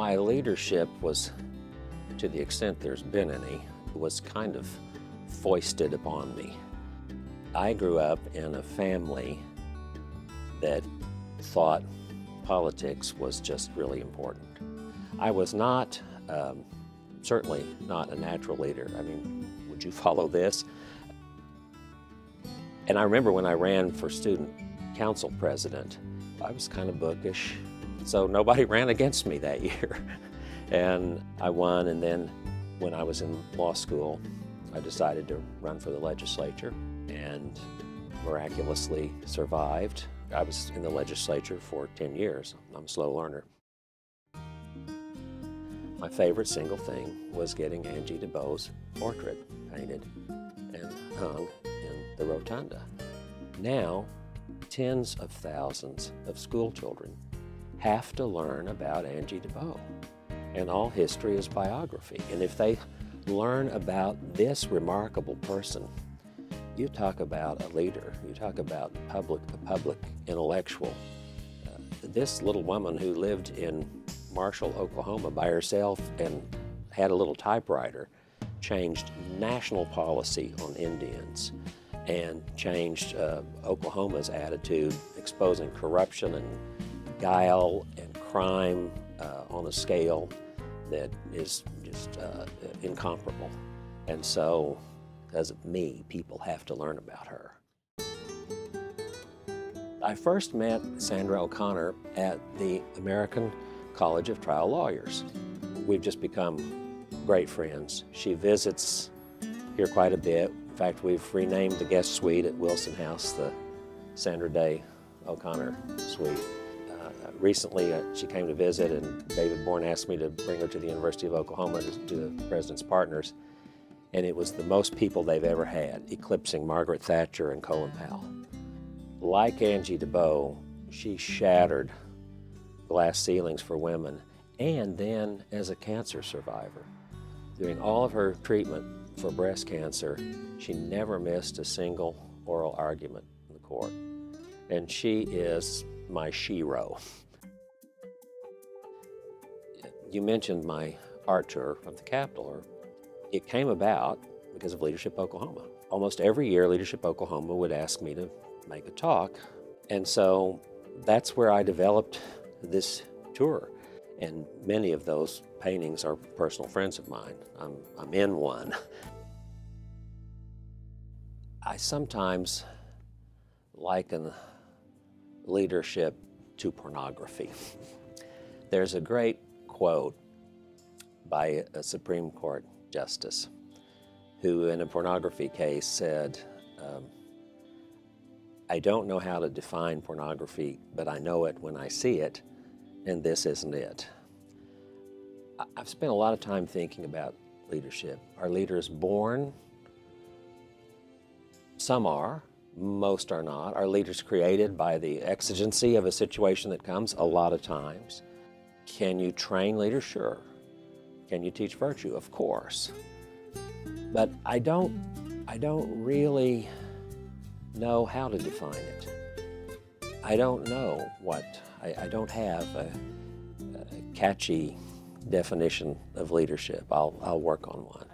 My leadership was, to the extent there's been any, was kind of foisted upon me. I grew up in a family that thought politics was just really important. I was not, certainly not a natural leader. I mean, would you follow this? And I remember when I ran for student council president, I was kind of bookish, so nobody ran against me that year. And I won, and then when I was in law school, I decided to run for the legislature and miraculously survived. I was in the legislature for 10 years. I'm a slow learner. My favorite single thing was getting Angie DeBoe's portrait painted and hung in the rotunda. Now, tens of thousands of school children have to learn about Angie DeBoe. And all history is biography. And if they learn about this remarkable person, you talk about a leader, you talk about a public intellectual. This little woman who lived in Marshall, Oklahoma by herself and had a little typewriter changed national policy on Indians and changed Oklahoma's attitude, exposing corruption and guile and crime on a scale that is just incomparable. And so, because of me, people have to learn about her. I first met Sandra O'Connor at the American College of Trial Lawyers. We've just become great friends. She visits here quite a bit. In fact, we've renamed the guest suite at Wilson House the Sandra Day O'Connor Suite. Recently, she came to visit, and David Bourne asked me to bring her to the University of Oklahoma to do the President's Partners. And it was the most people they've ever had, eclipsing Margaret Thatcher and Colin Powell. Like Angie DeBoe, she shattered glass ceilings for women, and then as a cancer survivor. During all of her treatment for breast cancer, she never missed a single oral argument in the court. And she is my shero. You mentioned my art tour of the Capitol. It came about because of Leadership Oklahoma. Almost every year, Leadership Oklahoma would ask me to make a talk. And so that's where I developed this tour. And many of those paintings are personal friends of mine. I'm in one. I sometimes liken leadership to pornography. There's a great quote by a Supreme Court justice who in a pornography case said, I don't know how to define pornography, but I know it when I see it, and this isn't it. I've spent a lot of time thinking about leadership. Are leaders born? Some are, most are not. Are leaders created by the exigency of a situation that comes? A lot of times. Can you train leaders? Sure. Can you teach virtue? Of course. But I don't really know how to define it. I don't know what, I don't have a catchy definition of leadership. I'll work on one.